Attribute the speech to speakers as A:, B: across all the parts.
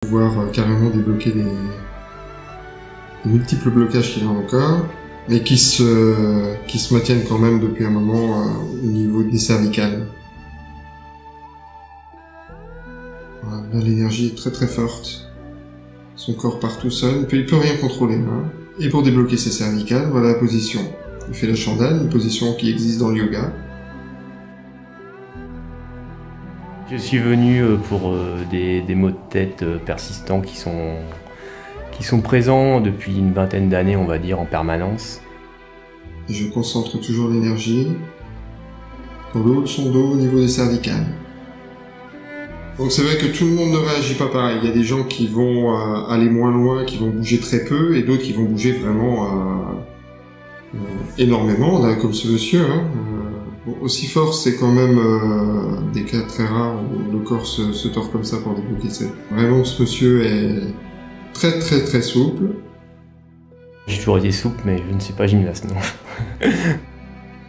A: Pouvoir carrément débloquer les multiples blocages qu'il a encore, mais qui se maintiennent quand même depuis un moment au niveau des cervicales. Voilà, là l'énergie est très très forte. Son corps part tout seul, il peut rien contrôler. Hein. Et pour débloquer ses cervicales, voilà la position. Il fait la chandelle, une position qui existe dans le yoga.
B: Je suis venu pour des maux de tête persistants qui sont présents depuis une vingtaine d'années, on va dire, en permanence.
A: Et je concentre toujours l'énergie dans le haut de son dos au niveau des cervicales. Donc c'est vrai que tout le monde ne réagit pas pareil. Il y a des gens qui vont aller moins loin, qui vont bouger très peu, et d'autres qui vont bouger vraiment énormément, là, comme ce monsieur. Hein. Bon, aussi fort, c'est quand même des cas très rares où le corps se tord comme ça pour débloquer. Vraiment, ce monsieur est très très très souple.
B: J'ai toujours été souple, mais je ne suis pas gymnaste, non.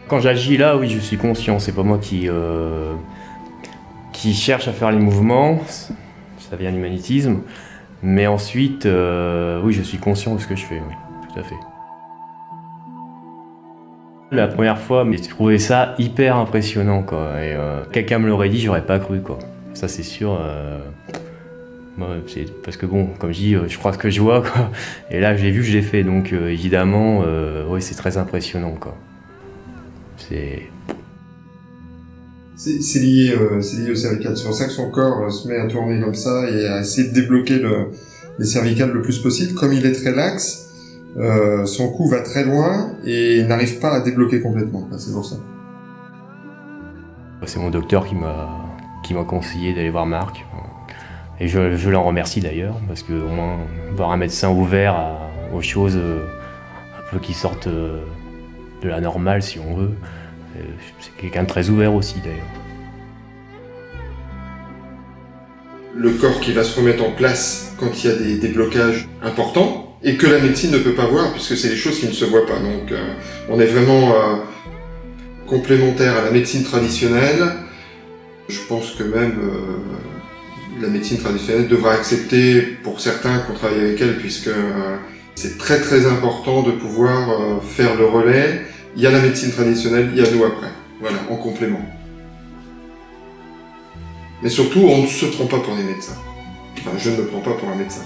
B: Quand j'agis là, oui, je suis conscient. C'est pas moi qui cherche à faire les mouvements. Ça vient du magnétisme. Mais ensuite, oui, je suis conscient de ce que je fais, oui, tout à fait. La première fois, j'ai trouvé ça hyper impressionnant, quoi. Et quelqu'un me l'aurait dit, j'aurais pas cru, quoi. Ça, c'est sûr. C'est parce que bon, comme je dis, je crois ce que je vois, quoi. Et là, je l'ai vu, je l'ai fait. Donc, évidemment, oui, c'est très impressionnant, quoi. C'est
A: lié au cervical. C'est pour ça que son corps se met à tourner comme ça et à essayer de débloquer les cervicales le plus possible. Comme il est très laxe, son cou va très loin et n'arrive pas à débloquer complètement. C'est pour ça.
B: C'est mon docteur qui m'a conseillé d'aller voir Marc. Et je l'en remercie d'ailleurs, parce que au moins voir un médecin ouvert aux choses un peu qui sortent de la normale, si on veut. C'est quelqu'un de très ouvert aussi d'ailleurs.
A: Le corps qui va se remettre en place quand il y a des blocages importants et que la médecine ne peut pas voir puisque c'est des choses qui ne se voient pas. Donc on est vraiment complémentaire à la médecine traditionnelle. Je pense que même la médecine traditionnelle devra accepter pour certains qu'on travaille avec elle puisque c'est très très important de pouvoir faire le relais. Il y a la médecine traditionnelle, il y a nous après. Voilà, en complément. Mais surtout, on ne se prend pas pour des médecins. Enfin, je ne me prends pas pour un médecin.